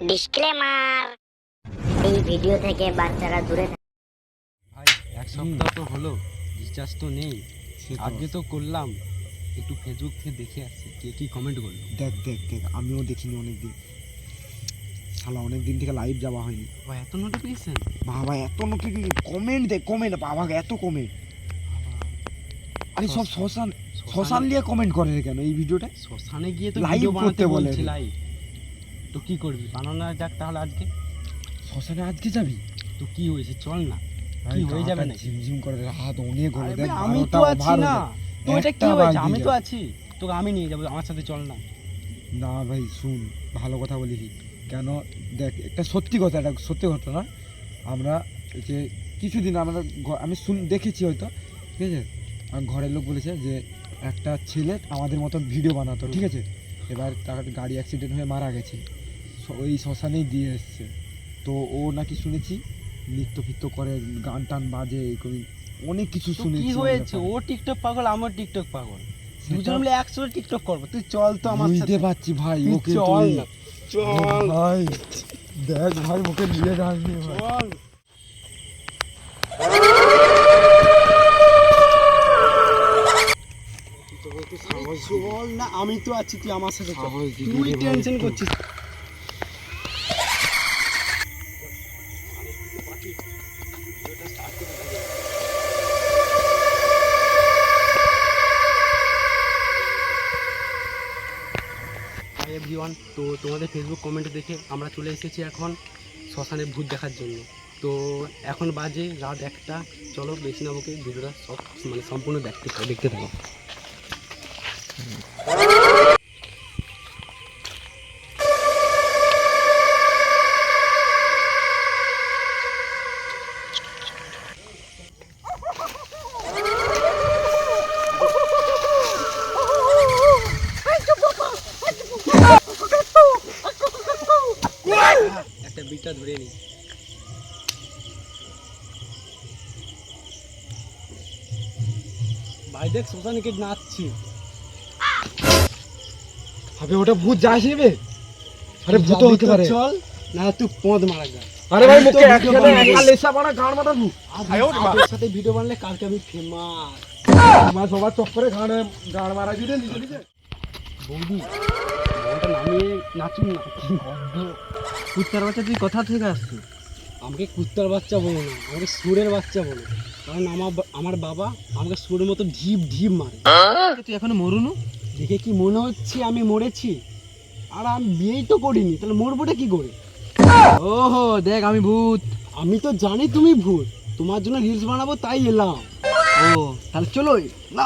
Disclaimer, এই video থেকে বাচ্চারা দূরে থাকে। ভাই এক সপ্তাহ তো হলো, রিচার্জ তো নেই। আজকে তো করলাম, একটু ফেসবুক থেকে দেখে আসছি কে কি কমেন্ট করলো। দেখ দেখ দেখ, আমিও দেখিনি অনেকদিন, শালা অনেকদিন থেকে লাইভ যাওয়া হয়নি। ভাই এত নোটিফিকেশন, বাবা এত নোটিফিকেশন, কমেন্ট দেখ কমেন্ট, বাবা এত কমেন্ট। আরে সব শ্মশান শ্মশান নিয়ে কমেন্ট করে রে কেন এই ভিডিওটা? শ্মশানে গিয়ে তো Live ভিডিও বানাতে করতে বলে বলছি, রে। লাইভ। তো কি করবি, বানানো যাক তাহলে আজকে। শ্মশানে আজকে যাবি? তো কি হয়েছে, চল না। কি হয়ে যাবে নাকি? ঝিমঝিম করে হাত অনেক হলো। আরে দেখ ভাই, আমি তো আছি না, তো এটা কি হয়েছে, আমি তো আছি, তোকে আমি নিয়ে যাবো, আমার সাথে চল না। না ভাই শুন, ভালো কথা বলিস কেন, দেখ একটা সত্যি কথা, এটা সত্যি ঘটনা। আমরা যে কিছুদিন আমি দেখেছি হয়তো, ঠিক আছে, আমার ঘরের লোক বলেছে যে একটা ছেলে আমাদের মতন ভিডিও বানাতো, ঠিক আছে, এবার তার গাড়ি অ্যাক্সিডেন্ট হয়ে মারা গেছে, ওই শ্মশানেই দিয়ে এসছে। তো ও নাকি শুনেছি নৃত্য ফিত্য করে, গান টান বাজে, অনেক কিছু তো শুনেছি। কি হয়েছে, ও টিকটক পাগল, আমার টিকটক পাগল, দুজন মিলে একসাথে টিকটক করবো। তুই চল তো আমার সাথে। বুঝতে পারছি ভাই, তুই ওকে চল তুই না, চল ভাই, দেখ ভাই ওকে নিয়ে যাসনি ভাই। চল। চল না, আমি তো আছি, তুই আমার সাথে চল। সাহস দিবি তুই রে ভাই টেনশন একটু। করছিস। হাই এভরিওয়ান, তো তোমাদের ফেসবুক কমেন্ট দেখে আমরা চলে এসেছি এখন শ্মশানে ভূত দেখার জন্য। তো এখন বাজে রাত 1টা। চলো বেশি না বকে ভিডিওটা সব সম্পূর্ণ দেখতে থাকো। একটা বিটা ধরে নি। ভাই দেখ, শ্মশানে কে নাচছি। আবে ওটা ভূত যাস নেবে? আরে ভূত হতে পারে। চল না, তুই পদ মারা যা। আরে ভাই আমি তো মুখে ভিডিও একসাথে বানাবো। একা লেসা বানা গান মারাবো। আজকের সাথে ভিডিও বানালে কালকে আমি ফেমাস। আমার সবার চক্করে গান মারা দিলে নিজে নিজে। বৌদি, মনটা নামিয়ে নাচুন না। কুত্তার বাচ্চা, তুই কোথা থেকে আসছিস? আমাকে কুত্তার বাচ্চা বলো না, আমাকে সুরের বাচ্চা বলো। কারণ আমার বাবা আমাকে সুরের মতো ঢিপ ঢিপ মারে। তুই এখনো মরুনু? দেখে কি মনে হচ্ছে আমি মরেছি? আর আমি বিয়েই তো করিনি, তাহলে মরবোটা কি করে? ওহো দেখ, আমি ভূত। আমি তো জানি তুমি ভূত, তোমার জন্য রিলস বানাবো তাই এলাম। ও তাহলে চলো না।